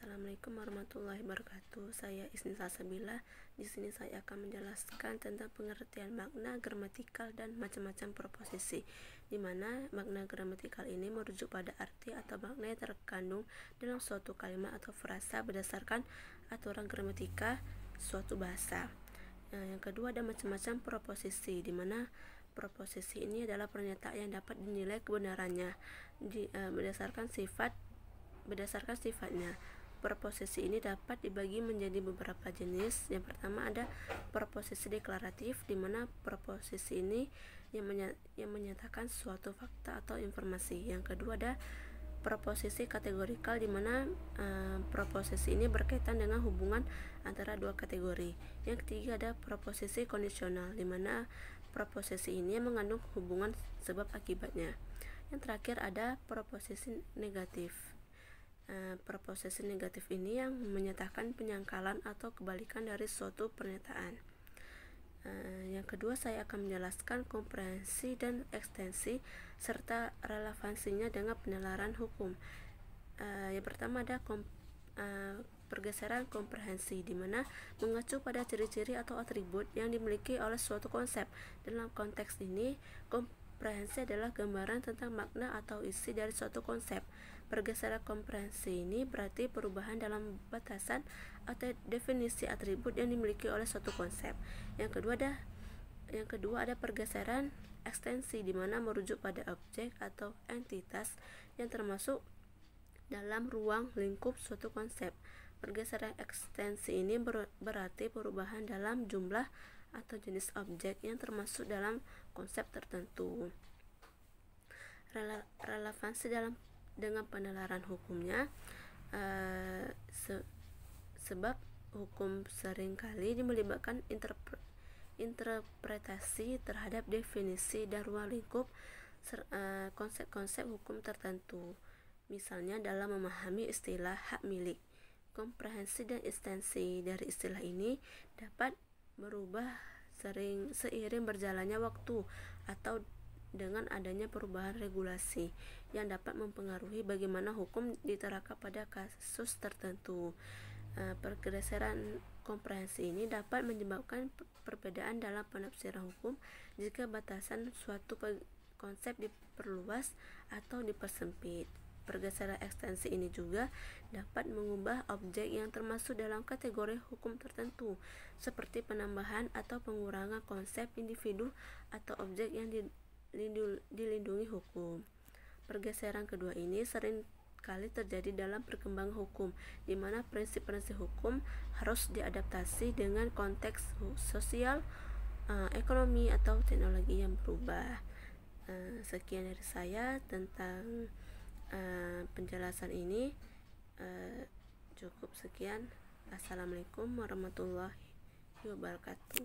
Assalamualaikum warahmatullahi wabarakatuh. Saya Isni Salsabila. Di sini saya akan menjelaskan tentang pengertian makna gramatikal dan macam-macam proposisi, di mana makna gramatikal ini merujuk pada arti atau makna yang terkandung dalam suatu kalimat atau frasa berdasarkan aturan gramatika suatu bahasa. Yang kedua ada macam-macam proposisi, di mana proposisi ini adalah pernyataan yang dapat dinilai kebenarannya berdasarkan sifatnya. Proposisi ini dapat dibagi menjadi beberapa jenis. Yang pertama ada proposisi deklaratif, di mana proposisi ini yang menyatakan suatu fakta atau informasi. Yang kedua ada proposisi kategorikal, di mana proposisi ini berkaitan dengan hubungan antara dua kategori. Yang ketiga ada proposisi kondisional, di mana proposisi ini mengandung hubungan sebab akibatnya. Yang terakhir ada proposisi negatif. Proposisi negatif ini yang menyatakan penyangkalan atau kebalikan dari suatu pernyataan. Yang kedua saya akan menjelaskan komprehensi dan ekstensi serta relevansinya dengan penalaran hukum. Yang pertama ada pergeseran komprehensi, di mana mengacu pada ciri-ciri atau atribut yang dimiliki oleh suatu konsep. Dalam konteks ini, komprehensi adalah gambaran tentang makna atau isi dari suatu konsep. Pergeseran komprehensi ini berarti perubahan dalam batasan atau definisi atribut yang dimiliki oleh suatu konsep. Yang kedua ada pergeseran ekstensi, di mana merujuk pada objek atau entitas yang termasuk dalam ruang lingkup suatu konsep. Pergeseran ekstensi ini berarti perubahan dalam jumlah atau jenis objek yang termasuk dalam konsep tertentu. Relevansi dengan penalaran hukumnya, sebab hukum seringkali melibatkan interpretasi terhadap definisi dan ruang lingkup konsep-konsep hukum tertentu. Misalnya dalam memahami istilah hak milik. Komprehensi dan ekstensi dari istilah ini dapat berubah seiring berjalannya waktu atau dengan adanya perubahan regulasi yang dapat mempengaruhi bagaimana hukum diterapkan pada kasus tertentu. Pergeseran komprehensi ini dapat menyebabkan perbedaan dalam penafsiran hukum jika batasan suatu konsep diperluas atau dipersempit. Pergeseran ekstensi ini juga dapat mengubah objek yang termasuk dalam kategori hukum tertentu, seperti penambahan atau pengurangan konsep individu atau objek yang dilindungi hukum. Pergeseran kedua ini sering kali terjadi dalam perkembangan hukum, di mana prinsip-prinsip hukum harus diadaptasi dengan konteks sosial, ekonomi atau teknologi yang berubah. Sekian dari saya tentang penjelasan ini. Cukup sekian. Assalamualaikum warahmatullahi wabarakatuh.